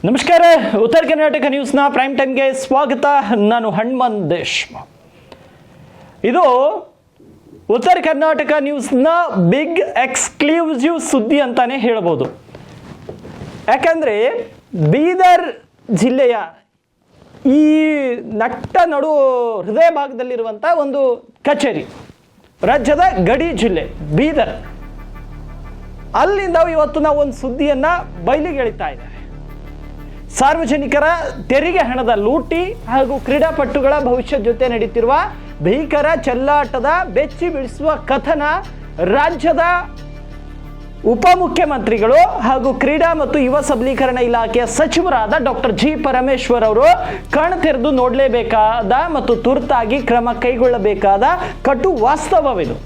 ನಮಸ್ಕಾರ. ಉತ್ತರ ಕರ್ನಾಟಕ ನ್ಯೂಸ್ನ ಪ್ರೈಮ್ ಟೈಮ್ಗೆ ಸ್ವಾಗತ. ನಾನು ಹನುಮಂತ್ ದೇಶ್ಮುಖ್. ಇದು ಉತ್ತರ ಕರ್ನಾಟಕ ನ್ಯೂಸ್ನ ಬಿಗ್ ಎಕ್ಸ್ಕ್ಲೂಸಿವ್ ಸುದ್ದಿ ಅಂತಾನೆ ಹೇಳ್ಬೋದು. ಯಾಕಂದರೆ ಬೀದರ್ ಜಿಲ್ಲೆಯ ಈ ನಡು ಹೃದಯ ಭಾಗದಲ್ಲಿರುವಂಥ ಒಂದು ಕಚೇರಿ, ರಾಜ್ಯದ ಗಡಿ ಜಿಲ್ಲೆ ಬೀದರ್, ಅಲ್ಲಿಂದ ಇವತ್ತು ನಾವು ಒಂದು ಸುದ್ದಿಯನ್ನು ಬಯಲಿಗೆ ಎಳಿತಾ ಇದ್ದೇವೆ. ಸಾರ್ವಜನಿಕರ ತೆರಿಗೆ ಹಣದ ಲೂಟಿ ಹಾಗೂ ಕ್ರೀಡಾಪಟುಗಳ ಭವಿಷ್ಯದ ಜೊತೆ ನಡೀತಿರುವ ಭೀಕರ ಚೆಲ್ಲಾಟದ ಬೆಚ್ಚಿ ಬೀಳಿಸುವ ಕಥನ ರಾಜ್ಯದ ಉಪಮುಖ್ಯಮಂತ್ರಿಗಳು ಹಾಗೂ ಕ್ರೀಡಾ ಮತ್ತು ಯುವ ಸಬಲೀಕರಣ ಇಲಾಖೆಯ ಸಚಿವರಾದ ಡಾಕ್ಟರ್ ಜಿ ಪರಮೇಶ್ವರ್ ಅವರು ಕಣ್ ತೆರೆದು ನೋಡಲೇಬೇಕಾದ ಮತ್ತು ತುರ್ತಾಗಿ ಕ್ರಮ ಕೈಗೊಳ್ಳಬೇಕಾದ ಕಟು ವಾಸ್ತವವಿದು.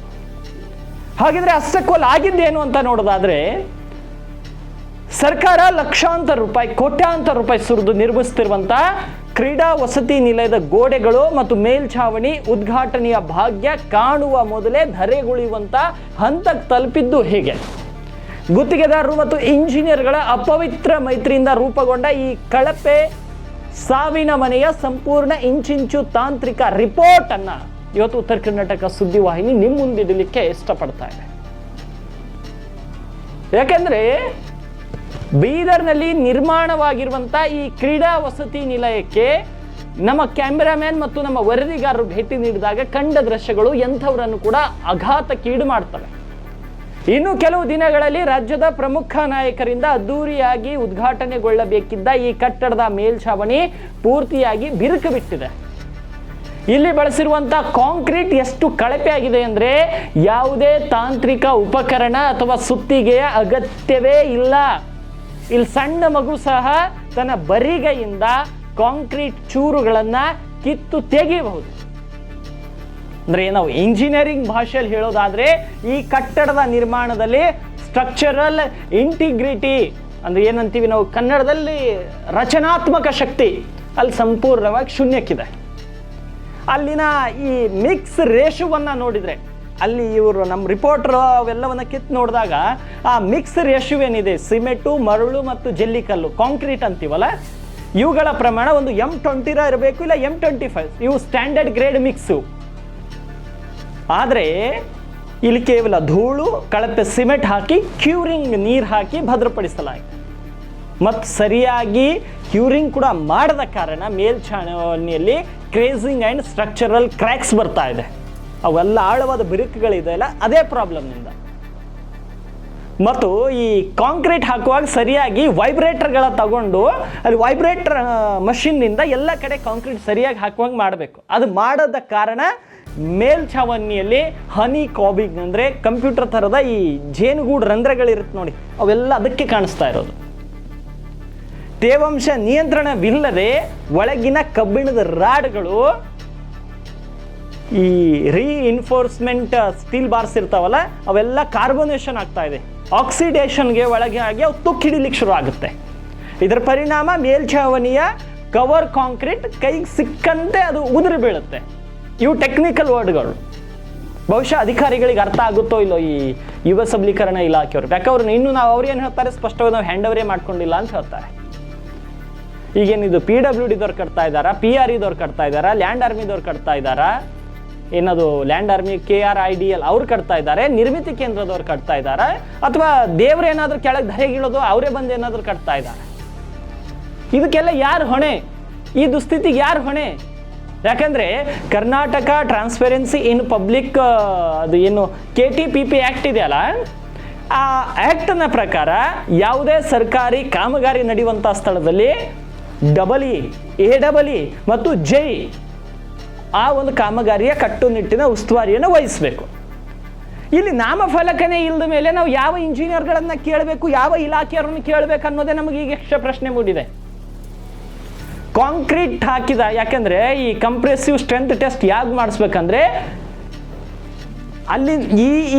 ಹಾಗಿದ್ರೆ ಅಷ್ಟಕ್ಕೂ ಆಗಿದ್ದೇನು ಅಂತ ನೋಡೋದಾದ್ರೆ, ಸರ್ಕಾರ ಲಕ್ಷಾಂತರ ರೂಪಾಯಿ, ಕೋಟ್ಯಾಂತರ ರೂಪಾಯಿ ಸುರಿದು ನಿರ್ಮಿಸುತ್ತಿರುವಂಥ ಕ್ರೀಡಾ ವಸತಿ ನಿಲಯದ ಗೋಡೆಗಳು ಮತ್ತು ಮೇಲ್ಛಾವಣಿ ಉದ್ಘಾಟನೆಯ ಭಾಗ್ಯ ಕಾಣುವ ಮೊದಲೇ ಧರೆಗುಳಿಯುವಂಥ ಹಂತಕ್ಕೆ ತಲುಪಿದ್ದು ಹೇಗೆ? ಗುತ್ತಿಗೆದಾರರು ಮತ್ತು ಇಂಜಿನಿಯರ್ಗಳ ಅಪವಿತ್ರ ಮೈತ್ರಿಯಿಂದ ರೂಪುಗೊಂಡ ಈ ಕಳಪೆ ಸಾವಿನ ಮನೆಯ ಸಂಪೂರ್ಣ ಇಂಚಿಂಚು ತಾಂತ್ರಿಕ ರಿಪೋರ್ಟ್ ಅನ್ನ ಇವತ್ತು ಉತ್ತರ ಕರ್ನಾಟಕ ಸುದ್ದಿವಾಹಿನಿ ನಿಮ್ಮ ಮುಂದಿಡಲಿಕ್ಕೆ ಇಷ್ಟಪಡ್ತಾ ಇದೆ. ಯಾಕೆಂದ್ರೆ ಬೀದರ್ನಲ್ಲಿ ನಿರ್ಮಾಣವಾಗಿರುವಂಥ ಈ ಕ್ರೀಡಾ ವಸತಿ ನಿಲಯಕ್ಕೆ ನಮ್ಮ ಕ್ಯಾಮೆರಾಮ್ಯಾನ್ ಮತ್ತು ನಮ್ಮ ವರದಿಗಾರರು ಭೇಟಿ ನೀಡಿದಾಗ ಕಂಡ ದೃಶ್ಯಗಳು ಎಂಥವರನ್ನು ಕೂಡ ಆಘಾತಕ್ಕೀಡು ಮಾಡ್ತವೆ. ಇನ್ನು ಕೆಲವು ದಿನಗಳಲ್ಲಿ ರಾಜ್ಯದ ಪ್ರಮುಖ ನಾಯಕರಿಂದ ಅದ್ದೂರಿಯಾಗಿ ಉದ್ಘಾಟನೆಗೊಳ್ಳಬೇಕಿದ್ದ ಈ ಕಟ್ಟಡದ ಮೇಲ್ಛಾವಣಿ ಪೂರ್ತಿಯಾಗಿ ಬಿರುಕು ಬಿಟ್ಟಿದೆ. ಇಲ್ಲಿ ಬಳಸಿರುವಂಥ ಕಾಂಕ್ರೀಟ್ ಎಷ್ಟು ಕಳಪೆ ಆಗಿದೆ ಅಂದರೆ ಯಾವುದೇ ತಾಂತ್ರಿಕ ಉಪಕರಣ ಅಥವಾ ಸುತ್ತಿಗೆಯ ಅಗತ್ಯವೇ ಇಲ್ಲ. ಇಲ್ಲಿ ಸಣ್ಣ ಮಗು ಸಹ ತನ್ನ ಬರಿಗೈಯಿಂದ ಕಾಂಕ್ರೀಟ್ ಚೂರುಗಳನ್ನು ಕಿತ್ತು ತೆಗೆಯಬಹುದು. ಅಂದರೆ ನಾವು ಇಂಜಿನಿಯರಿಂಗ್ ಭಾಷೆಯಲ್ಲಿ ಹೇಳೋದಾದ್ರೆ, ಈ ಕಟ್ಟಡದ ನಿರ್ಮಾಣದಲ್ಲಿ ಸ್ಟ್ರಕ್ಚರಲ್ ಇಂಟಿಗ್ರಿಟಿ ಅಂದ್ರೆ ಏನಂತೀವಿ ನಾವು ಕನ್ನಡದಲ್ಲಿ, ರಚನಾತ್ಮಕ ಶಕ್ತಿ ಅಲ್ಲಿ ಸಂಪೂರ್ಣವಾಗಿ ಶೂನ್ಯಕ್ಕಿದೆ. ಅಲ್ಲಿನ ಈ ಮಿಕ್ಸ್ ರೇಷುವನ್ನು ನೋಡಿದರೆ, ಅಲ್ಲಿ ಇವರು ನಮ್ಮ ರಿಪೋರ್ಟರ್ ಅವೆಲ್ಲವನ್ನ ಕಿತ್ತು ನೋಡಿದಾಗ ಆ ಮಿಕ್ಸ್ ರೇಷು ಏನಿದೆ, ಸಿಮೆಂಟು, ಮರಳು ಮತ್ತು ಜಲ್ಲಿಕಲ್ಲು, ಕಾಂಕ್ರೀಟ್ ಅಂತೀವಲ್ಲ, ಇವುಗಳ ಪ್ರಮಾಣ ಒಂದು M20 ಇರಬೇಕು, ಇಲ್ಲ M25. ಇವು ಸ್ಟ್ಯಾಂಡರ್ಡ್ ಗ್ರೇಡ್ ಮಿಕ್ಸು. ಆದರೆ ಇಲ್ಲಿ ಕೇವಲ ಧೂಳು, ಕಳಪೆ ಸಿಮೆಂಟ್ ಹಾಕಿ ಕ್ಯೂರಿಂಗ್ ನೀರು ಹಾಕಿ ಭದ್ರಪಡಿಸಲಾಗಿದೆ. ಮತ್ತು ಸರಿಯಾಗಿ ಕ್ಯೂರಿಂಗ್ ಕೂಡ ಮಾಡದ ಕಾರಣ ಮೇಲ್ಛಾವಣಿಯಲ್ಲಿ ಕ್ರೇಸಿಂಗ್ ಆ್ಯಂಡ್ ಸ್ಟ್ರಕ್ಚರಲ್ ಕ್ರ್ಯಾಕ್ಸ್ ಬರ್ತಾ ಇದೆ. ಅವೆಲ್ಲ ಆಳವಾದ ಬಿರುಕುಗಳಿದೆಯಲ್ಲ, ಅದೇ ಪ್ರಾಬ್ಲಮ್ನಿಂದ. ಮತ್ತು ಈ ಕಾಂಕ್ರೀಟ್ ಹಾಕುವಾಗ ಸರಿಯಾಗಿ ವೈಬ್ರೇಟರ್ಗಳ ತಗೊಂಡು ಅಲ್ಲಿ ವೈಬ್ರೇಟರ್ ಮಷಿನ್ನಿಂದ ಎಲ್ಲ ಕಡೆ ಕಾಂಕ್ರೀಟ್ ಸರಿಯಾಗಿ ಹಾಕುವಂಗೆ ಮಾಡಬೇಕು. ಅದು ಮಾಡದ ಕಾರಣ ಮೇಲ್ಛಾವಣಿಯಲ್ಲಿ ಹನಿ ಕಾಬಿಂಗ್ ಅಂದರೆ ಕಂಪ್ಯೂಟರ್ ಥರದ ಈ ಜೇನುಗೂಡು ರಂಧ್ರಗಳಿರುತ್ತೆ ನೋಡಿ, ಅವೆಲ್ಲ ಅದಕ್ಕೆ ಕಾಣಿಸ್ತಾ ಇರೋದು. ತೇವಾಂಶ ನಿಯಂತ್ರಣವಿಲ್ಲದೆ ಒಳಗಿನ ಕಬ್ಬಿಣದ ರಾಡ್ಗಳು, ಈ ರೀಇನ್ಫೋರ್ಸ್ಮೆಂಟ್ ಸ್ಟೀಲ್ ಬಾರ್ಸ್ ಇರ್ತಾವಲ್ಲ, ಅವೆಲ್ಲ ಕಾರ್ಬೋನೇಷನ್ ಆಗ್ತಾ ಇದೆ. ಆಕ್ಸಿಡೇಷನ್ಗೆ ಒಳಗೆ ಆಗಿ ಅವು ತುಕ್ಕು ಹಿಡಿಲಿಕ್ಕೆ ಶುರು ಆಗುತ್ತೆ. ಇದರ ಪರಿಣಾಮ ಮೇಲ್ಛಾವಣಿಯ ಕವರ್ ಕಾಂಕ್ರೀಟ್ ಕೈಗೆ ಸಿಕ್ಕಂತೆ ಅದು ಉದುರಿ ಬೀಳುತ್ತೆ. ಇವು ಟೆಕ್ನಿಕಲ್ ವರ್ಡ್ಗಳು. ಬಹುಶಃ ಅಧಿಕಾರಿಗಳಿಗೆ ಅರ್ಥ ಆಗುತ್ತೋ ಇಲ್ಲೋ ಈ ಯುವ ಸಬಲೀಕರಣ ಇಲಾಖೆಯವರು. ಯಾಕಂದ್ರೆ ಇನ್ನೂ ನಾವು ಅವ್ರೇನು ಹೇಳ್ತಾರೆ, ಸ್ಪಷ್ಟವಾಗಿ ನಾವು ಹ್ಯಾಂಡ್ ಓವರೇ ಮಾಡ್ಕೊಂಡಿಲ್ಲ ಅಂತ ಹೇಳ್ತಾರೆ. ಈಗೇನಿದು PWDದವ್ರು ಕಟ್ತಾ ಇದ್ದಾರಾ, PREದವ್ರು ಕಟ್ತಾ ಇದ್ದಾರಾ, ಲ್ಯಾಂಡ್ ಆರ್ಮಿದವ್ರು ಕಟ್ತಾ ಇದ್ದಾರಾ, ಏನದು ಲ್ಯಾಂಡ್ ಆರ್ಮಿ KRIDL ಅವ್ರು ಕಟ್ತಾ ಇದ್ದಾರೆ, ನಿರ್ಮಿತಿ ಕೇಂದ್ರದವ್ರು ಕಟ್ತಾ ಇದ್ದಾರೆ, ಅಥವಾ ದೇವ್ರೇನಾದ್ರೂ ಕೆಳಗೆ ಧರೆಗಿಳೋದು ಅವರೇ ಬಂದು ಏನಾದರೂ ಕಟ್ತಾ ಇದ್ದಾರೆ? ಇದಕ್ಕೆಲ್ಲ ಯಾರು ಹೊಣೆ? ಈ ದುಸ್ಥಿತಿಗೆ ಯಾರು ಹೊಣೆ? ಯಾಕಂದರೆ ಕರ್ನಾಟಕ ಟ್ರಾನ್ಸ್ಪರೆನ್ಸಿ ಇನ್ ಪಬ್ಲಿಕ್ ಅದು ಏನು KTPP ಆ್ಯಕ್ಟ್ ಇದೆಯಲ್ಲ, ಆ ಆ್ಯಕ್ಟ್ನ ಪ್ರಕಾರ ಯಾವುದೇ ಸರ್ಕಾರಿ ಕಾಮಗಾರಿ ನಡೆಯುವಂಥ ಸ್ಥಳದಲ್ಲಿ EE ಮತ್ತು JE ಆ ಒಂದು ಕಾಮಗಾರಿಯ ಕಟ್ಟುನಿಟ್ಟಿನ ಉಸ್ತುವಾರಿಯನ್ನು ವಹಿಸಬೇಕು. ಇಲ್ಲಿ ನಾಮಫಲಕನೇ ಇಲ್ಲದ ಮೇಲೆ ನಾವು ಯಾವ ಇಂಜಿನಿಯರ್ಗಳನ್ನು ಕೇಳಬೇಕು, ಯಾವ ಇಲಾಖೆಯವರನ್ನು ಕೇಳಬೇಕು ಅನ್ನೋದೇ ನಮಗೆ ಈಗ ಯಕ್ಷ ಪ್ರಶ್ನೆ ಮೂಡಿದೆ. ಕಾಂಕ್ರೀಟ್ ಹಾಕಿದ, ಯಾಕಂದರೆ ಈ ಕಂಪ್ರೆಸಿವ್ ಸ್ಟ್ರೆಂತ್ ಟೆಸ್ಟ್ ಯಾಕೆ ಮಾಡಿಸ್ಬೇಕಂದ್ರೆ, ಅಲ್ಲಿ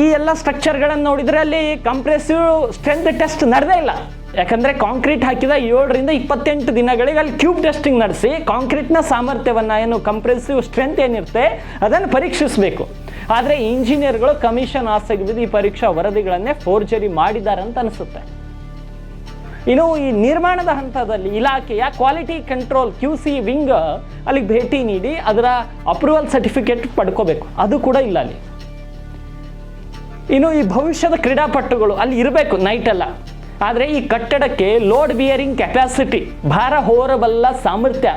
ಈ ಎಲ್ಲ ಸ್ಟ್ರಕ್ಚರ್ಗಳನ್ನು ನೋಡಿದರೆ ಅಲ್ಲಿ ಕಂಪ್ರೆಸಿವ್ ಸ್ಟ್ರೆಂತ್ ಟೆಸ್ಟ್ ನಡೆದೇ ಇಲ್ಲ. ಯಾಕಂದರೆ ಕಾಂಕ್ರೀಟ್ ಹಾಕಿದ 7 ರಿಂದ 28 ದಿನಗಳಿಗೆ ಅಲ್ಲಿ ಕ್ಯೂಬ್ ಟೆಸ್ಟಿಂಗ್ ನಡೆಸಿ ಕಾಂಕ್ರೀಟ್ನ ಸಾಮರ್ಥ್ಯವನ್ನು, ಏನು ಕಂಪ್ರೆಸಿವ್ ಸ್ಟ್ರೆಂತ್ ಏನಿರುತ್ತೆ ಅದನ್ನು ಪರೀಕ್ಷಿಸಬೇಕು. ಆದರೆ ಇಂಜಿನಿಯರ್ಗಳು ಕಮಿಷನ್ ಆಸೆಗೆ ಬಿದ್ದು ಈ ಪರೀಕ್ಷಾ ವರದಿಗಳನ್ನೇ ಫೋರ್ಜರಿ ಮಾಡಿದ್ದಾರೆ ಅಂತ ಅನಿಸುತ್ತೆ. ಇನ್ನು ಈ ನಿರ್ಮಾಣದ ಹಂತದಲ್ಲಿ ಇಲಾಖೆಯ ಕ್ವಾಲಿಟಿ ಕಂಟ್ರೋಲ್ QC ವಿಂಗ್ ಅಲ್ಲಿಗೆ ಭೇಟಿ ನೀಡಿ ಅದರ ಅಪ್ರೂವಲ್ ಸರ್ಟಿಫಿಕೇಟ್ ಪಡ್ಕೋಬೇಕು, ಅದು ಕೂಡ ಇಲ್ಲ ಅಲ್ಲಿ. ಇನ್ನು ಈ ಭವಿಷ್ಯದ ಕ್ರೀಡಾಪಟುಗಳು ಅಲ್ಲಿ ಇರಬೇಕು ನೈಟ್ ಎಲ್ಲ, ಆದರೆ ಈ ಕಟ್ಟಡಕ್ಕೆ ಲೋಡ್ ಬಿಯರಿಂಗ್ ಕೆಪಾಸಿಟಿ, ಭಾರ ಹೊರಬಲ್ಲ ಸಾಮರ್ಥ್ಯ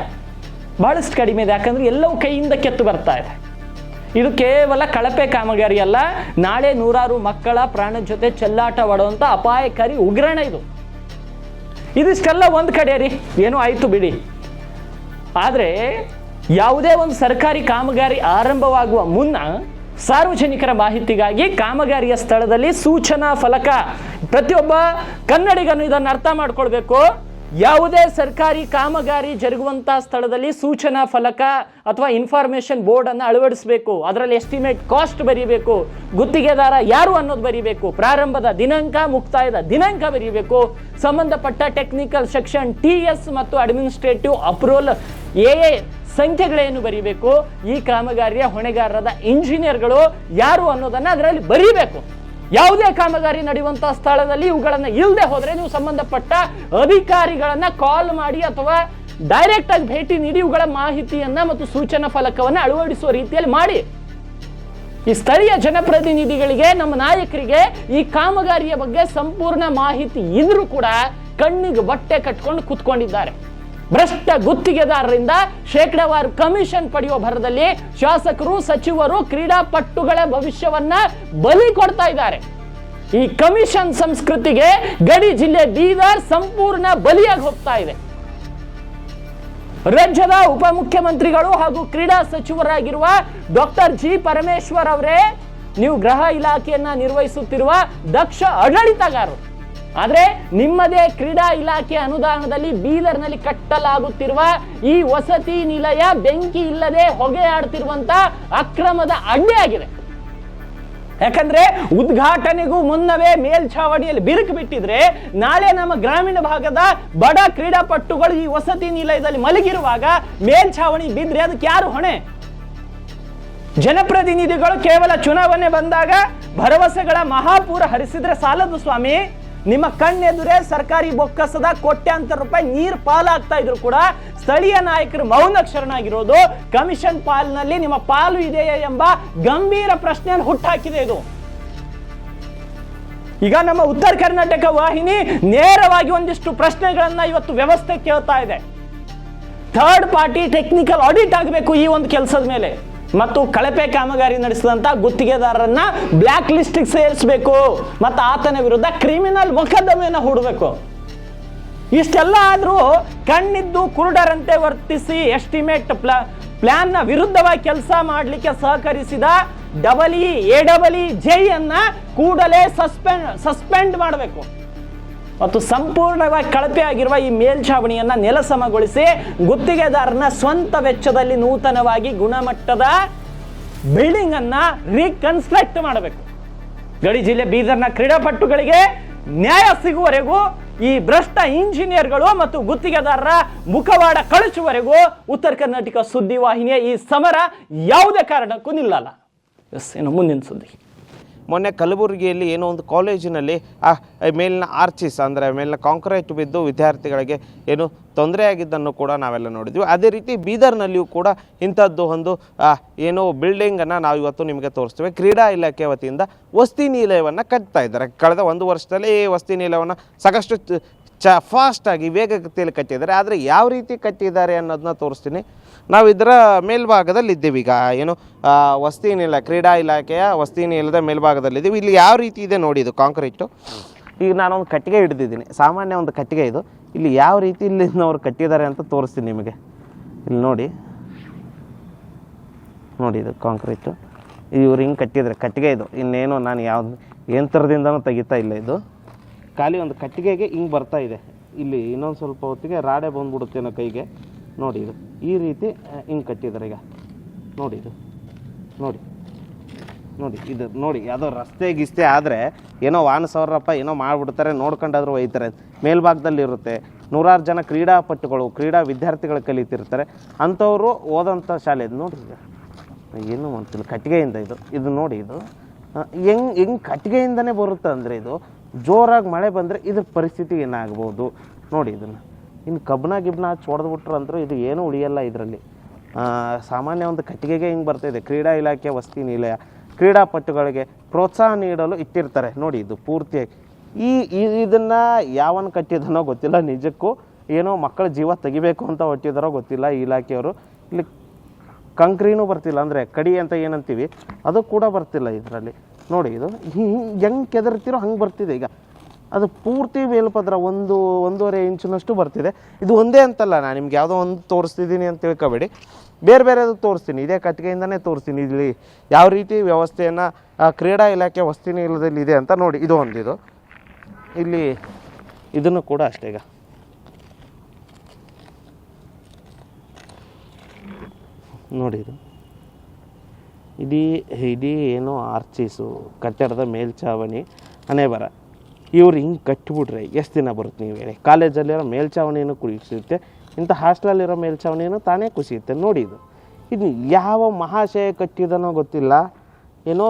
ಬಹಳಷ್ಟು ಕಡಿಮೆ ಇದೆ. ಯಾಕಂದ್ರೆ ಎಲ್ಲವೂ ಕೈಯಿಂದ ಕೆತ್ತು ಬರ್ತಾ ಇದೆ. ಇದು ಕೇವಲ ಕಳಪೆ ಕಾಮಗಾರಿ ಅಲ್ಲ, ನಾಳೆ ನೂರಾರು ಮಕ್ಕಳ ಪ್ರಾಣ ಜೊತೆ ಚೆಲ್ಲಾಟವಾಡುವಂಥ ಅಪಾಯಕಾರಿ ಉಗ್ರಾಣ ಇದು. ಇದಿಷ್ಟೆಲ್ಲ ಒಂದು ಕಡೆ ರೀ, ಏನೋ ಆಯಿತು ಬಿಡಿ. ಆದರೆ ಯಾವುದೇ ಒಂದು ಸರ್ಕಾರಿ ಕಾಮಗಾರಿ ಆರಂಭವಾಗುವ ಮುನ್ನ ಸಾರ್ವಜನಿಕರ ಮಾಹಿತಿಗಾಗಿ ಕಾಮಗಾರಿಯ ಸ್ಥಳದಲ್ಲಿ ಸೂಚನಾ ಫಲಕ, ಪ್ರತಿಯೊಬ್ಬ ಕನ್ನಡಿಗನು ಇದನ್ನು ಅರ್ಥ ಮಾಡ್ಕೊಳ್ಬೇಕು. ಯಾವುದೇ ಸರ್ಕಾರಿ ಕಾಮಗಾರಿ ಜರುಗುವಂಥ ಸ್ಥಳದಲ್ಲಿ ಸೂಚನಾ ಫಲಕ ಅಥವಾ ಇನ್ಫಾರ್ಮೇಶನ್ ಬೋರ್ಡ್ ಅನ್ನು ಅಳವಡಿಸಬೇಕು. ಅದರಲ್ಲಿ ಎಸ್ಟಿಮೇಟ್ ಕಾಸ್ಟ್ ಬರೀಬೇಕು, ಗುತ್ತಿಗೆದಾರ ಯಾರು ಅನ್ನೋದು ಬರೀಬೇಕು, ಪ್ರಾರಂಭದ ದಿನಾಂಕ ಮುಕ್ತಾಯದ ದಿನಾಂಕ ಬರೀಬೇಕು, ಸಂಬಂಧಪಟ್ಟ ಟೆಕ್ನಿಕಲ್ ಸೆಕ್ಷನ್ TS ಮತ್ತು ಅಡ್ಮಿನಿಸ್ಟ್ರೇಟಿವ್ ಅಪ್ರೂವಲ್ AA ಸಂಖ್ಯೆಗಳೇನು ಬರೀಬೇಕು, ಈ ಕಾಮಗಾರಿಯ ಹೊಣೆಗಾರರಾದ ಇಂಜಿನಿಯರ್ಗಳು ಯಾರು ಅನ್ನೋದನ್ನು ಅದರಲ್ಲಿ ಬರೀಬೇಕು. ಯಾವುದೇ ಕಾಮಗಾರಿ ನಡೆಯುವಂತಹ ಸ್ಥಳದಲ್ಲಿ ಇವುಗಳನ್ನು ಇಲ್ಲದೆ ಹೋದರೆ ನೀವು ಸಂಬಂಧಪಟ್ಟ ಅಧಿಕಾರಿಗಳನ್ನ ಕಾಲ್ ಮಾಡಿ ಅಥವಾ ಡೈರೆಕ್ಟ್ ಆಗಿ ಭೇಟಿ ನೀಡಿ ಇವುಗಳ ಮಾಹಿತಿಯನ್ನ ಮತ್ತು ಸೂಚನಾ ಫಲಕವನ್ನು ಅಳವಡಿಸುವ ರೀತಿಯಲ್ಲಿ ಮಾಡಿ. ಈ ಸ್ಥಳೀಯ ಜನಪ್ರತಿನಿಧಿಗಳಿಗೆ, ನಮ್ಮ ನಾಯಕರಿಗೆ ಈ ಕಾಮಗಾರಿಯ ಬಗ್ಗೆ ಸಂಪೂರ್ಣ ಮಾಹಿತಿ ಇದ್ರೂ ಕೂಡ ಕಣ್ಣಿಗೆ ಬಟ್ಟೆ ಕಟ್ಕೊಂಡು ಕೂತ್ಕೊಂಡಿದ್ದಾರೆ. ಭ್ರಷ್ಟ ಗುತ್ತಿಗೆದಾರರಿಂದ ಶೇಕಡಾವಾರು ಕಮಿಷನ್ ಪಡೆಯುವ ಭರದಲ್ಲಿ ಶಾಸಕರು, ಸಚಿವರು ಕ್ರೀಡಾಪಟುಗಳ ಭವಿಷ್ಯವನ್ನ ಬಲಿ ಕೊಡ್ತಾ ಇದ್ದಾರೆ. ಈ ಕಮಿಷನ್ ಸಂಸ್ಕೃತಿಗೆ ಗಡಿ ಜಿಲ್ಲೆ ಬೀದರ್ ಸಂಪೂರ್ಣ ಬಲಿಯಾಗಿ ಹೋಗ್ತಾ ಇದೆ. ರಾಜ್ಯದ ಉಪಮುಖ್ಯಮಂತ್ರಿಗಳು ಹಾಗೂ ಕ್ರೀಡಾ ಸಚಿವರಾಗಿರುವ ಡಾಕ್ಟರ್ G. ಪರಮೇಶ್ವರ್ ಅವರೇ, ನೀವು ಗೃಹ ಇಲಾಖೆಯನ್ನ ನಿರ್ವಹಿಸುತ್ತಿರುವ ದಕ್ಷ ಆಡಳಿತಗಾರರು. ಆದರೆ ನಿಮ್ಮದೇ ಕ್ರೀಡಾ ಇಲಾಖೆ ಅನುದಾನದಲ್ಲಿ ಬೀದರ್ನಲ್ಲಿ ಕಟ್ಟಲಾಗುತ್ತಿರುವ ಈ ವಸತಿ ನಿಲಯ ಬೆಂಕಿ ಇಲ್ಲದೆ ಹೊಗೆಯಾಡ್ತಿರುವಂತ ಅಕ್ರಮದ ಅಡ್ಡೆಯಾಗಿದೆ. ಯಾಕಂದ್ರೆ ಉದ್ಘಾಟನೆಗೂ ಮುನ್ನವೇ ಮೇಲ್ಛಾವಣಿಯಲ್ಲಿ ಬಿರುಕು ಬಿಟ್ಟಿದ್ರೆ ನಾಳೆ ನಮ್ಮ ಗ್ರಾಮೀಣ ಭಾಗದ ಬಡ ಕ್ರೀಡಾಪಟುಗಳು ಈ ವಸತಿ ನಿಲಯದಲ್ಲಿ ಮಲಗಿರುವಾಗ ಮೇಲ್ಛಾವಣಿ ಬಿದ್ರೆ ಅದಕ್ಕೆ ಯಾರು ಹೊಣೆ? ಜನಪ್ರತಿನಿಧಿಗಳು ಕೇವಲ ಚುನಾವಣೆ ಬಂದಾಗ ಭರವಸೆಗಳ ಮಹಾಪೂರ ಹರಿಸಿದ್ರೆ ಸಾಲದು ಸ್ವಾಮಿ. ನಿಮ್ಮ ಕಣ್ಣೆದುರೇ ಸರ್ಕಾರಿ ಬೊಕ್ಕಸದ ಕೋಟ್ಯಾಂತರ ರೂಪಾಯಿ ನೀರು ಪಾಲಾಗ್ತಾ ಇದ್ರು ಕೂಡ ಸ್ಥಳೀಯ ನಾಯಕರು ಮೌನಾಕ್ಷರನಾಗಿರೋದು, ಕಮಿಷನ್ ಪಾಲಿನಲ್ಲಿ ನಿಮ್ಮ ಪಾಲು ಇದೆಯಾ ಎಂಬ ಗಂಭೀರ ಪ್ರಶ್ನೆಯನ್ನು ಹುಟ್ಟಾಕಿದೆ. ಇದು ಈಗ ನಮ್ಮ ಉತ್ತರ ಕರ್ನಾಟಕ ವಾಹಿನಿ ನೇರವಾಗಿ ಒಂದಿಷ್ಟು ಪ್ರಶ್ನೆಗಳನ್ನ ಇವತ್ತು ವ್ಯವಸ್ಥೆ ಕೇಳ್ತಾ ಇದೆ. ಥರ್ಡ್ ಪಾರ್ಟಿ ಟೆಕ್ನಿಕಲ್ ಆಡಿಟ್ ಆಗಬೇಕು ಈ ಒಂದು ಕೆಲಸದ ಮೇಲೆ, ಮತ್ತು ಕಳಪೆ ಕಾಮಗಾರಿ ನಡೆಸಿದಂತ ಗುತ್ತಿಗೆದಾರರನ್ನ ಬ್ಲಾಕ್ ಲಿಸ್ಟ್ ಸೇರಿಸಬೇಕು ಮತ್ತು ಆತನ ವಿರುದ್ಧ ಕ್ರಿಮಿನಲ್ ಮೊಕದ್ದಮೆಯನ್ನು ಹೂಡಬೇಕು. ಇಷ್ಟೆಲ್ಲ ಆದ್ರೂ ಕಣ್ಣಿದ್ದು ಕುರುಡರಂತೆ ವರ್ತಿಸಿ ಎಸ್ಟಿಮೇಟ್ ಪ್ಲಾನ್ನ ವಿರುದ್ಧವಾಗಿ ಕೆಲಸ ಮಾಡಲಿಕ್ಕೆ ಸಹಕರಿಸಿದ EEE ಅನ್ನ ಕೂಡಲೇ ಸಸ್ಪೆಂಡ್ ಮಾಡಬೇಕು ಮತ್ತು ಸಂಪೂರ್ಣವಾಗಿ ಕಳಪೆ ಆಗಿರುವ ಈ ಮೇಲ್ಛಾವಣಿಯನ್ನ ನೆಲಸಮಗೊಳಿಸಿ ಗುತ್ತಿಗೆದಾರನ ಸ್ವಂತ ವೆಚ್ಚದಲ್ಲಿ ನೂತನವಾಗಿ ಗುಣಮಟ್ಟದ ಬಿಲ್ಡಿಂಗ್ ಅನ್ನ ರೀಕನ್ಸ್ಟ್ರಕ್ಟ್ ಮಾಡಬೇಕು. ಗಡಿ ಜಿಲ್ಲೆ ಬೀದರ್ನ ಕ್ರೀಡಾಪಟುಗಳಿಗೆ ನ್ಯಾಯ ಸಿಗುವವರೆಗೂ, ಈ ಭ್ರಷ್ಟ ಇಂಜಿನಿಯರ್ಗಳು ಮತ್ತು ಗುತ್ತಿಗೆದಾರರ ಮುಖವಾಡ ಕಳಚುವವರೆಗೂ ಉತ್ತರ ಕರ್ನಾಟಕ ಸುದ್ದಿವಾಹಿನಿಯ ಈ ಸಮರ ಯಾವುದೇ ಕಾರಣಕ್ಕೂ ನಿಲ್ಲಲ್ಲ. ಇನ್ನು ಮುಂದಿನ ಸುದ್ದಿ. ಮೊನ್ನೆ ಕಲಬುರಗಿಯಲ್ಲಿ ಏನೋ ಒಂದು ಕಾಲೇಜಿನಲ್ಲಿ ಮೇಲಿನ ಆರ್ಚಿಸ್ ಅಂದರೆ ಮೇಲಿನ ಕಾಂಕ್ರೀಟ್ ಬಿದ್ದು ವಿದ್ಯಾರ್ಥಿಗಳಿಗೆ ಏನು ತೊಂದರೆ ಆಗಿದ್ದನ್ನು ಕೂಡ ನಾವೆಲ್ಲ ನೋಡಿದ್ವಿ. ಅದೇ ರೀತಿ ಬೀದರ್ನಲ್ಲಿಯೂ ಕೂಡ ಇಂಥದ್ದು ಒಂದು ಏನೋ ಬಿಲ್ಡಿಂಗನ್ನು ನಾವು ಇವತ್ತು ನಿಮಗೆ ತೋರಿಸ್ತೇವೆ. ಕ್ರೀಡಾ ಇಲಾಖೆ ವತಿಯಿಂದ ವಸತಿ ನಿಲಯವನ್ನು ಕಟ್ತಾ ಇದ್ದಾರೆ. ಕಳೆದ ಒಂದು ವರ್ಷದಲ್ಲಿ ಈ ವಸತಿ ನಿಲಯವನ್ನು ಸಾಕಷ್ಟು ಫಾಸ್ಟಾಗಿ ವೇಗಗತಿಯಲ್ಲಿ ಕಟ್ಟಿದ್ದಾರೆ. ಆದರೆ ಯಾವ ರೀತಿ ಕಟ್ಟಿದ್ದಾರೆ ಅನ್ನೋದನ್ನ ತೋರಿಸ್ತೀನಿ. ನಾವು ಇದರ ಮೇಲ್ಭಾಗದಲ್ಲಿ ಇದ್ದೀವಿ. ಈಗ ಏನು ವಸತಿ ನಿಲಯ, ಕ್ರೀಡಾ ಇಲಾಖೆಯ ವಸತಿ ನಿಲಯದ ಮೇಲ್ಭಾಗದಲ್ಲಿದ್ದೀವಿ. ಇಲ್ಲಿ ಯಾವ ರೀತಿ ಇದೆ ನೋಡಿ, ಇದು ಕಾಂಕ್ರೀಟು. ಈಗ ನಾನೊಂದು ಕಟ್ಟಿಗೆ ಹಿಡಿದಿದ್ದೀನಿ, ಸಾಮಾನ್ಯ ಒಂದು ಕಟ್ಟಿಗೆ ಇದು. ಇಲ್ಲಿ ಯಾವ ರೀತಿ ಇಲ್ಲಿ ಅವ್ರು ಕಟ್ಟಿದ್ದಾರೆ ಅಂತ ತೋರಿಸ್ತೀನಿ ನಿಮಗೆ. ಇಲ್ಲಿ ನೋಡಿ ಇದು ಕಾಂಕ್ರೀಟು. ಇವ್ರು ಹಿಂಗೆ ಕಟ್ಟಿದ್ದಾರೆ, ಕಟ್ಟಿಗೆ ಇದು. ಇನ್ನೇನು ನಾನು ಯಾವ್ದು ಯಂತ್ರದಿಂದನೂ ತೆಗಿತಾ ಇಲ್ಲ. ಇದು ಖಾಲಿ ಒಂದು ಕಟ್ಟಿಗೆಗೆ ಹಿಂಗೆ ಬರ್ತಾ ಇದೆ. ಇಲ್ಲಿ ಇನ್ನೊಂದು ಸ್ವಲ್ಪ ಹೊತ್ತಿಗೆ ರಾಡೆ ಬಂದ್ಬಿಡುತ್ತೇನೋ ಕೈಗೆ. ನೋಡಿ ಇದು ಈ ರೀತಿ ಹಿಂಗೆ ಕಟ್ಟಿದ್ದಾರೆ. ಈಗ ನೋಡಿ ಇದು ನೋಡಿ ಇದು ನೋಡಿ, ಯಾವುದೋ ರಸ್ತೆ ಗಿಸ್ತೆ ಆದರೆ ಏನೋ ವಾಹನ ಸೌರಪ್ಪ ಏನೋ ಮಾಡಿಬಿಡ್ತಾರೆ, ನೋಡ್ಕೊಂಡಾದ್ರೂ ಒಯ್ತಾರೆ. ಮೇಲ್ಭಾಗದಲ್ಲಿ ಇರುತ್ತೆ. ನೂರಾರು ಜನ ಕ್ರೀಡಾಪಟುಗಳು, ಕ್ರೀಡಾ ವಿದ್ಯಾರ್ಥಿಗಳು ಕಲಿತಿರ್ತಾರೆ. ಅಂಥವರು ಓದೋಂಥ ಶಾಲೆ ಇದು. ನೋಡಿರಿ ಏನು ಅಂತಿಲ್ಲ, ಕಟ್ಟಿಗೆಯಿಂದ ಇದು ನೋಡಿ. ಇದು ಹೆಂಗೆ ಕಟ್ಟಿಗೆಯಿಂದನೇ ಬರುತ್ತೆ ಅಂದರೆ ಇದು ಜೋರಾಗಿ ಮಳೆ ಬಂದರೆ ಇದ್ರ ಪರಿಸ್ಥಿತಿ ಏನಾಗ್ಬೋದು ನೋಡಿ ಇದನ್ನು. ಇನ್ನು ಕಬ್ಬನ ಗಿಬ್ಬನ ಹೊಡೆದ್ಬಿಟ್ರು ಅಂದರೂ ಇದು ಏನೂ ಉಳಿಯಲ್ಲ ಇದರಲ್ಲಿ. ಸಾಮಾನ್ಯ ಒಂದು ಕಟ್ಟಿಗೆಗೆ ಹಿಂಗೆ ಬರ್ತಾಯಿದೆ. ಕ್ರೀಡಾ ಇಲಾಖೆ ವಸತಿ ನಿಲಯ ಕ್ರೀಡಾಪಟುಗಳಿಗೆ ಪ್ರೋತ್ಸಾಹ ನೀಡಲು ಇಟ್ಟಿರ್ತಾರೆ ನೋಡಿ. ಇದು ಪೂರ್ತಿಯಾಗಿ ಇದನ್ನು ಯಾವನು ಕಟ್ಟಿದನೋ ಗೊತ್ತಿಲ್ಲ. ನಿಜಕ್ಕೂ ಏನೋ ಮಕ್ಕಳ ಜೀವ ತೆಗಿಬೇಕು ಅಂತ ಹೊಟ್ಟಿದಾರೋ ಗೊತ್ತಿಲ್ಲ ಈ ಇಲಾಖೆಯವರು. ಇಲ್ಲಿ ಕಂಕ್ರೀನೂ ಬರ್ತಿಲ್ಲ, ಅಂದರೆ ಕಡಿ ಅಂತ ಏನಂತೀವಿ ಅದು ಕೂಡ ಬರ್ತಿಲ್ಲ ಇದರಲ್ಲಿ ನೋಡಿ. ಇದು ಹೆಂಗೆ ಕೆದರ್ತಿರೋ ಹಂಗೆ ಬರ್ತಿದೆ. ಈಗ ಅದು ಪೂರ್ತಿ ಮೇಲ್ಪದ್ರ 1.5 ಇಂಚಿನಷ್ಟು ಬರ್ತಿದೆ. ಇದು ಒಂದೇ ಅಂತಲ್ಲ, ನಾನು ನಿಮ್ಗೆ ಯಾವುದೋ ಒಂದು ತೋರಿಸ್ತಿದ್ದೀನಿ ಅಂತ ತಿಳ್ಕೊಬೇಡಿ, ಬೇರೆ ಬೇರೆದು ತೋರಿಸ್ತೀನಿ. ಇದೇ ಕಟ್ಟಿಗೆಯಿಂದನೇ ತೋರಿಸ್ತೀನಿ ಇಲ್ಲಿ ಯಾವ ರೀತಿ ವ್ಯವಸ್ಥೆಯನ್ನು ಕ್ರೀಡಾ ಇಲಾಖೆ ವಸತಿ ನಿಲಯದಲ್ಲಿ ಇದೆ ಅಂತ ನೋಡಿ. ಇದು ಒಂದಿದು ಇಲ್ಲಿ ಇದನ್ನು ಕೂಡ ಅಷ್ಟೇ. ಈಗ ನೋಡಿ ಇದು ಇಡೀ ಏನೋ ಆರ್ಚಿಸು ಕಟ್ಟಡದ ಮೇಲ್ಛಾವಣಿ ಹಣೆ ಬರ. ಇವ್ರು ಹಿಂಗೆ ಕಟ್ಟಿಬಿಟ್ರೆ ಎಷ್ಟು ದಿನ ಬರುತ್ತೆ ನೀವು ಹೇಳಿ? ಕಾಲೇಜಲ್ಲಿರೋ ಮೇಲ್ಛಾವಣಿನೂ ಕುಸಿಯುತ್ತೆ, ಇಂಥ ಹಾಸ್ಟೆಲಲ್ಲಿರೋ ಮೇಲ್ಛಾವಣಿನೂ ತಾನೇ ಕುಸಿಯುತ್ತೆ ನೋಡಿ. ಇದು ಯಾವ ಮಹಾಶಯ ಕಟ್ಟಿದನೋ ಗೊತ್ತಿಲ್ಲ. ಏನೋ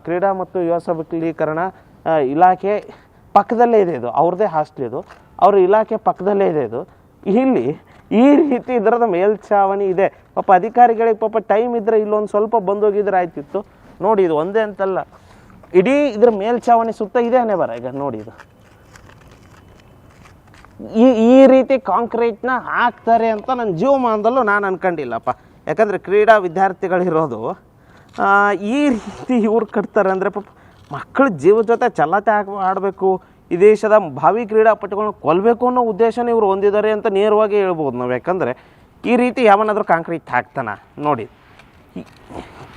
ಕ್ರೀಡಾ ಮತ್ತು ಯುವ ಸಬಲೀಕರಣ ಇಲಾಖೆ ಪಕ್ಕದಲ್ಲೇ ಇದೆ. ಇದು ಅವ್ರದ್ದೇ ಹಾಸ್ಟೆಲ್, ಇದು ಅವ್ರ ಇಲಾಖೆ ಪಕ್ಕದಲ್ಲೇ ಇದೆ. ಇದು ಇಲ್ಲಿ ಈ ರೀತಿ ಇದರದ ಮೇಲ್ಛಾವಣಿ ಇದೆ. ಪಾಪ ಅಧಿಕಾರಿಗಳಿಗೆ ಪಾಪ ಟೈಮ್ ಇದ್ದರೆ ಇಲ್ಲೊಂದು ಸ್ವಲ್ಪ ಬಂದೋಗಿದ್ರೆ ಆಯ್ತಿತ್ತು ನೋಡಿ. ಇದು ಒಂದೇ ಅಂತಲ್ಲ, ಇಡೀ ಇದ್ರ ಮೇಲ್ಛಾವಣಿ ಸುತ್ತ ಇದೆ ಹಣೆ ಬರ. ಈಗ ನೋಡಿ ಇದು ಈ ರೀತಿ ಕಾಂಕ್ರೀಟ್ನ ಹಾಕ್ತಾರೆ ಅಂತ ನನ್ನ ಜೀವಮಾನದಲ್ಲೂ ನಾನು ಅನ್ಕೊಂಡಿಲ್ಲಪ್ಪ. ಯಾಕಂದರೆ ಕ್ರೀಡಾ ವಿದ್ಯಾರ್ಥಿಗಳಿರೋದು ಈ ರೀತಿ ಇವ್ರು ಕಟ್ತಾರೆ ಅಂದರೆ ಪಾಪ ಮಕ್ಕಳ ಜೀವದ ಜೊತೆ ಚಲತೆ ಆಡಬೇಕು, ಈ ದೇಶದ ಭಾವಿ ಕ್ರೀಡಾಪಟುಗಳನ್ನ ಕೊಲ್ಲಬೇಕು ಅನ್ನೋ ಉದ್ದೇಶನೇ ಇವರು ಹೊಂದಿದ್ದಾರೆ ಅಂತ ನೇರವಾಗಿ ಹೇಳ್ಬೋದು ನಾವು. ಯಾಕಂದರೆ ಈ ರೀತಿ ಯಾವನಾದರೂ ಕಾಂಕ್ರೀಟ್ ಹಾಕ್ತಾನ ನೋಡಿ.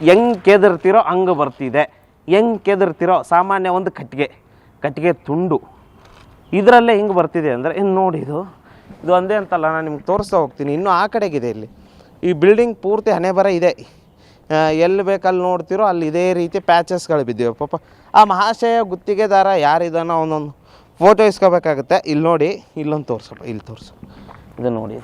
ಹೆಂಗೆ ಕೆದರ್ತಿರೋ ಹಂಗೆ ಬರ್ತಿದೆ. ಹೆಂಗೆ ಕೆದರ್ತಿರೋ ಸಾಮಾನ್ಯ ಒಂದು ಕಟ್ಟಿಗೆ ತುಂಡು ಇದರಲ್ಲೇ ಹಿಂಗೆ ಬರ್ತಿದೆ ಅಂದರೆ ಇನ್ನು ನೋಡಿ. ಇದು ಒಂದೇ ಅಂತಲ್ಲ, ನಾನು ನಿಮ್ಗೆ ತೋರಿಸ್ತಾ ಹೋಗ್ತೀನಿ. ಇನ್ನೂ ಆ ಕಡೆಗಿದೆ. ಇಲ್ಲಿ ಈ ಬಿಲ್ಡಿಂಗ್ ಪೂರ್ತಿ ಹಣೆ ಬರ ಇದೆ. ಎಲ್ಲಿ ಬೇಕಲ್ಲಿ ನೋಡ್ತಿರೋ ಅಲ್ಲಿ ಇದೇ ರೀತಿ ಪ್ಯಾಚಸ್ಗಳು ಬಿದ್ದಿವೆ. ಪಾಪ ಆ ಮಹಾಶಯ ಗುತ್ತಿಗೆದಾರ ಯಾರಿದಾನೋ ಅವನೊಂದು ಫೋಟೋ ಇಸ್ಕೋಬೇಕಾಗುತ್ತೆ. ಇಲ್ಲಿ ನೋಡಿ, ಇಲ್ಲೊಂದು ತೋರಿಸಪ್ಪ, ಇಲ್ಲಿ ತೋರಿಸು. ಇದು ನೋಡಿ,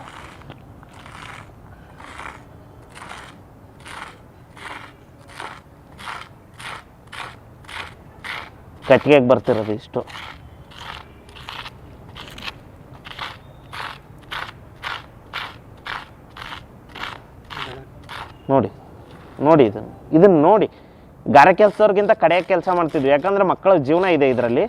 ಕಟ್ಟಿಗೆಗೆ ಬರ್ತಿರೋದು ಇಷ್ಟು. ನೋಡಿ ಇದನ್ನು ನೋಡಿ. ಗಾರೆ ಕೆಲಸದವ್ರಿಗಿಂತ ಕಡೆಯ ಕೆಲಸ ಮಾಡ್ತಿದ್ವಿ. ಯಾಕಂದರೆ ಮಕ್ಕಳ ಜೀವನ ಇದೆ ಇದರಲ್ಲಿ,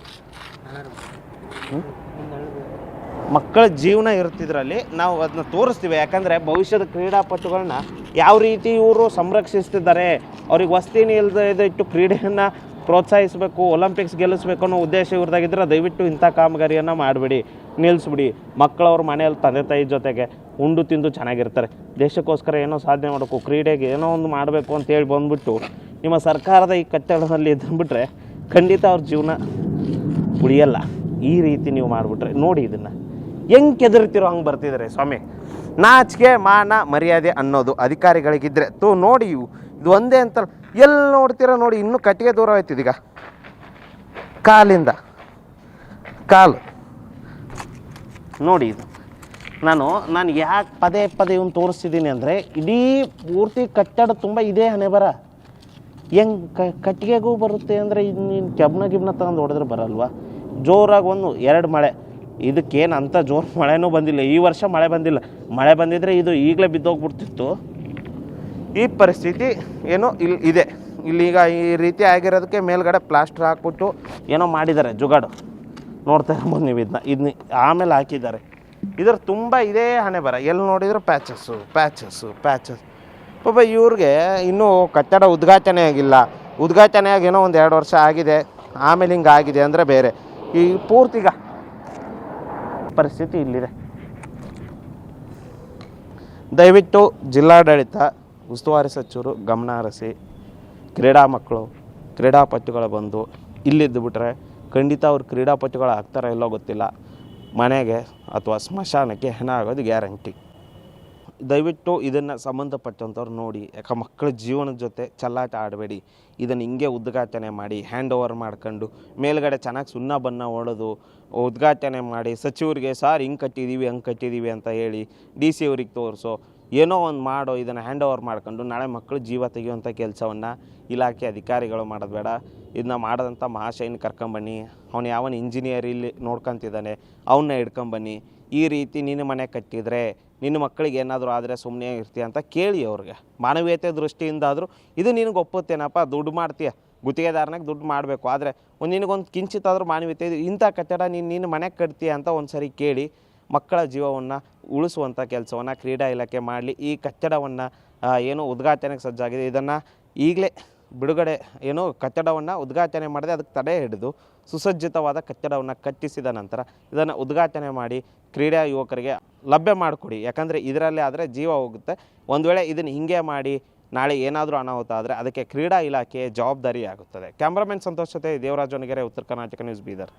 ಮಕ್ಕಳ ಜೀವನ ಇರ್ತಿದ್ರಲ್ಲಿ ನಾವು ಅದನ್ನ ತೋರಿಸ್ತೀವಿ. ಯಾಕಂದರೆ ಭವಿಷ್ಯದ ಕ್ರೀಡಾಪಟುಗಳನ್ನ ಯಾವ ರೀತಿ ಇವರು ಸಂರಕ್ಷಿಸ್ತಿದ್ದಾರೆ, ಅವ್ರಿಗೆ ವಸತಿ ನಿಲಯದ ಇಟ್ಟು ಕ್ರೀಡೆಯನ್ನು ಪ್ರೋತ್ಸಾಹಿಸಬೇಕು, ಒಲಿಂಪಿಕ್ಸ್ ಗೆಲ್ಲಿಸ್ಬೇಕು ಅನ್ನೋ ಉದ್ದೇಶ ಇವ್ರದಾಗಿದ್ದರೆ ದಯವಿಟ್ಟು ಇಂಥ ಕಾಮಗಾರಿಯನ್ನು ಮಾಡಬೇಡಿ, ನಿಲ್ಲಿಸ್ಬಿಡಿ. ಮಕ್ಕಳವ್ರ ಮನೆಯಲ್ಲಿ ತಂದೆ ತಾಯಿ ಜೊತೆಗೆ ಉಂಡು ತಿಂದು ಚೆನ್ನಾಗಿರ್ತಾರೆ. ದೇಶಕ್ಕೋಸ್ಕರ ಏನೋ ಸಾಧನೆ ಮಾಡಬೇಕು, ಕ್ರೀಡೆಗೆ ಏನೋ ಒಂದು ಮಾಡಬೇಕು ಅಂತೇಳಿ ಬಂದುಬಿಟ್ಟು ನಿಮ್ಮ ಸರ್ಕಾರದ ಈ ಕಟ್ಟಡದಲ್ಲಿ ಇದ್ದುಬಿಟ್ರೆ ಖಂಡಿತ ಅವ್ರ ಜೀವನ ಉಳಿಯಲ್ಲ. ಈ ರೀತಿ ನೀವು ಮಾಡಿಬಿಟ್ರೆ ನೋಡಿ, ಇದನ್ನು ಹೆಂಗೆ ಕೆದರ್ತಿರೋ ಹಂಗೆ ಬರ್ತಿದ್ದಾರೆ ಸ್ವಾಮಿ. ನಾಚಿಕೆ ಮಾನ ಮರ್ಯಾದೆ ಅನ್ನೋದು ಅಧಿಕಾರಿಗಳಿಗಿದ್ರೆ ನೋಡಿ. ಇದು ಒಂದೇ ಅಂತ ಎಲ್ಲಿ ನೋಡ್ತೀರ ನೋಡಿ, ಇನ್ನೂ ಕಟ್ಟಿಗೆ ದೂರ ಹೋಯ್ತಿದೆ. ಈಗ ಕಾಲು ನೋಡಿ. ಇದು ನಾನು ಯಾಕೆ ಪದೇ ಇವನು ತೋರಿಸ್ತಿದ್ದೀನಿ ಅಂದರೆ ಇಡೀ ಪೂರ್ತಿ ಕಟ್ಟಡ ತುಂಬ ಇದೇ ಹಣೆ ಬರ. ಹೆಂಗೆ ಕಟ್ಟಿಗೆಗೂ ಬರುತ್ತೆ ಅಂದರೆ ಇನ್ನು ಗಿಬ್ನ ತಗೊಂಡು ಹೊಡೆದ್ರೆ ಬರಲ್ವಾ? ಜೋರಾಗಿ 1-2 ಮಳೆ, ಇದಕ್ಕೇನು ಅಂಥ ಜೋರು ಮಳೆನೂ ಬಂದಿಲ್ಲ. ಈ ವರ್ಷ ಮಳೆ ಬಂದಿಲ್ಲ. ಮಳೆ ಬಂದಿದ್ರೆ ಇದು ಈಗಲೇ ಬಿದ್ದೋಗ್ಬಿಡ್ತಿತ್ತು. ಈ ಪರಿಸ್ಥಿತಿ ಏನೋ ಇದೆ. ಇಲ್ಲೀಗ ಈ ರೀತಿ ಆಗಿರೋದಕ್ಕೆ ಮೇಲ್ಗಡೆ ಪ್ಲಾಸ್ಟರ್ ಹಾಕ್ಬಿಟ್ಟು ಏನೋ ಮಾಡಿದ್ದಾರೆ ಜುಗಾಡು. ನೋಡ್ತಾ ಇರ್ಬೋದು ನೀವು. ಇದನ್ನ ಆಮೇಲೆ ಹಾಕಿದ್ದಾರೆ. ಇದ್ರ ತುಂಬ ಇದೇ ಹಣೆ ಬರ. ಎಲ್ಲಿ ನೋಡಿದ್ರು ಪ್ಯಾಚಸ್ಸು. ಪಾಪ ಇವ್ರಿಗೆ ಇನ್ನೂ ಕಟ್ಟಡ ಉದ್ಘಾಟನೆ ಆಗಿಲ್ಲ. ಉದ್ಘಾಟನೆ ಆಗಿ ಏನೋ 1-2 ವರ್ಷ ಆಗಿದೆ, ಆಮೇಲೆ ಹಿಂಗೆ ಆಗಿದೆ ಅಂದರೆ ಬೇರೆ. ಈ ಪೂರ್ತಿಗ ಪರಿಸ್ಥಿತಿ ಇಲ್ಲಿದೆ. ದಯವಿಟ್ಟು ಜಿಲ್ಲಾಡಳಿತ, ಉಸ್ತುವಾರಿ ಸಚಿವರು ಗಮನ ಹರಿಸಿ ಕ್ರೀಡಾಪಟುಗಳು ಬಂದು ಇಲ್ಲಿದ್ದು ಬಿಟ್ರೆ ಖಂಡಿತ ಅವ್ರು ಕ್ರೀಡಾಪಟುಗಳು ಆಗ್ತಾರೋ ಇಲ್ಲೋ ಗೊತ್ತಿಲ್ಲ, ಮನೆಗೆ ಅಥವಾ ಸ್ಮಶಾನಕ್ಕೆ ಹೆಣ ಆಗೋದು ಗ್ಯಾರಂಟಿ. ದಯವಿಟ್ಟು ಇದನ್ನು ಸಂಬಂಧಪಟ್ಟಂಥವ್ರು ನೋಡಿ. ಯಾಕೆ ಮಕ್ಕಳ ಜೀವನದ ಜೊತೆ ಚೆಲ್ಲಾಟ ಆಡಬೇಡಿ. ಇದನ್ನು ಹಿಂಗೆ ಉದ್ಘಾಟನೆ ಮಾಡಿ ಹ್ಯಾಂಡ್ ಓವರ್ ಮಾಡ್ಕೊಂಡು ಮೇಲ್ಗಡೆ ಚೆನ್ನಾಗಿ ಸುಣ್ಣ ಬಣ್ಣ ಹೊಡೆದು ಉದ್ಘಾಟನೆ ಮಾಡಿ ಸಚಿವರಿಗೆ ಸಾರ್ ಹಿಂಗೆ ಕಟ್ಟಿದ್ದೀವಿ ಹಂಗೆ ಕಟ್ಟಿದ್ದೀವಿ ಅಂತ ಹೇಳಿ DC ಅವ್ರಿಗೆ ತೋರಿಸೋ ಏನೋ ಒಂದು ಮಾಡೋ. ಇದನ್ನು ಹ್ಯಾಂಡ್ ಓವರ್ ಮಾಡ್ಕೊಂಡು ನಾಳೆ ಮಕ್ಕಳು ಜೀವ ತೆಗೆಯುವಂಥ ಕೆಲಸವನ್ನು ಇಲಾಖೆ ಅಧಿಕಾರಿಗಳು ಮಾಡೋದು ಬೇಡ. ಇದನ್ನ ಮಾಡಿದಂಥ ಮಹಾಶಯನ ಕರ್ಕೊಂಬನ್ನಿ, ಅವನು ಯಾವನು ಇಂಜಿನಿಯರ್ ಇಲ್ಲಿ ನೋಡ್ಕೊತಿದ್ದಾನೆ ಅವನ್ನ ಹಿಡ್ಕೊಂಬನ್ನಿ, ಈ ರೀತಿ ನಿನ್ನ ಮನೆ ಕಟ್ಟಿದರೆ ನಿನ್ನ ಮಕ್ಕಳಿಗೆ ಏನಾದರೂ ಆದರೆ ಸುಮ್ಮನೆ ಇರ್ತೀಯ ಅಂತ ಕೇಳಿ ಅವ್ರಿಗೆ. ಮಾನವೀಯತೆ ದೃಷ್ಟಿಯಿಂದಾದರೂ ಇದು ನಿನಗೆ ಒಪ್ಪುತ್ತೇನಪ್ಪ, ದುಡ್ಡು ಮಾಡ್ತೀಯ, ಗುತ್ತಿಗೆದಾರನಾಗ ದುಡ್ಡು ಮಾಡಬೇಕು, ಆದರೆ ನಿನಗೊಂದು ಕಿಂಚಿತ್ತಾದರೂ ಮಾನವೀಯತೆ ಇದೆ, ಇಂಥ ಕಟ್ಟಡ ನೀನು ಮನೆಗೆ ಕಟ್ತೀಯ ಅಂತ ಒಂದು ಸರಿ ಕೇಳಿ ಮಕ್ಕಳ ಜೀವವನ್ನು ಉಳಿಸುವಂಥ ಕೆಲಸವನ್ನು ಕ್ರೀಡಾ ಇಲಾಖೆ ಮಾಡಲಿ. ಈ ಕಟ್ಟಡವನ್ನು ಏನು ಉದ್ಘಾಟನೆಗೆ ಸಜ್ಜಾಗಿದೆ, ಇದನ್ನು ಈಗಲೇ ಬಿಡುಗಡೆ ಏನು ಕಟ್ಟಡವನ್ನು ಉದ್ಘಾಟನೆ ಮಾಡದೆ ಅದಕ್ಕೆ ತಡೆ ಹಿಡಿದು ಸುಸಜ್ಜಿತವಾದ ಕಟ್ಟಡವನ್ನು ಕಟ್ಟಿಸಿದ ನಂತರ ಇದನ್ನು ಉದ್ಘಾಟನೆ ಮಾಡಿ ಕ್ರೀಡಾ ಯುವಕರಿಗೆ ಲಭ್ಯ ಮಾಡಿಕೊಡಿ. ಯಾಕಂದರೆ ಇದರಲ್ಲೇ ಆದರೆ ಜೀವ ಹೋಗುತ್ತೆ. ಒಂದು ವೇಳೆ ಇದನ್ನು ಹಿಂಗೆ ಮಾಡಿ ನಾಳೆ ಏನಾದರೂ ಅನಾಹುತ ಆದರೆ ಅದಕ್ಕೆ ಕ್ರೀಡಾ ಇಲಾಖೆ ಜವಾಬ್ದಾರಿ ಆಗುತ್ತದೆ. ಕ್ಯಾಮ್ರಾಮನ್ ಸಂತೋಷ್ ಜೊತೆ ದೇವರಾಜ್ ವನಗೆರೆ, ಉತ್ತರ ಕರ್ನಾಟಕ ನ್ಯೂಸ್, ಬೀದರ್.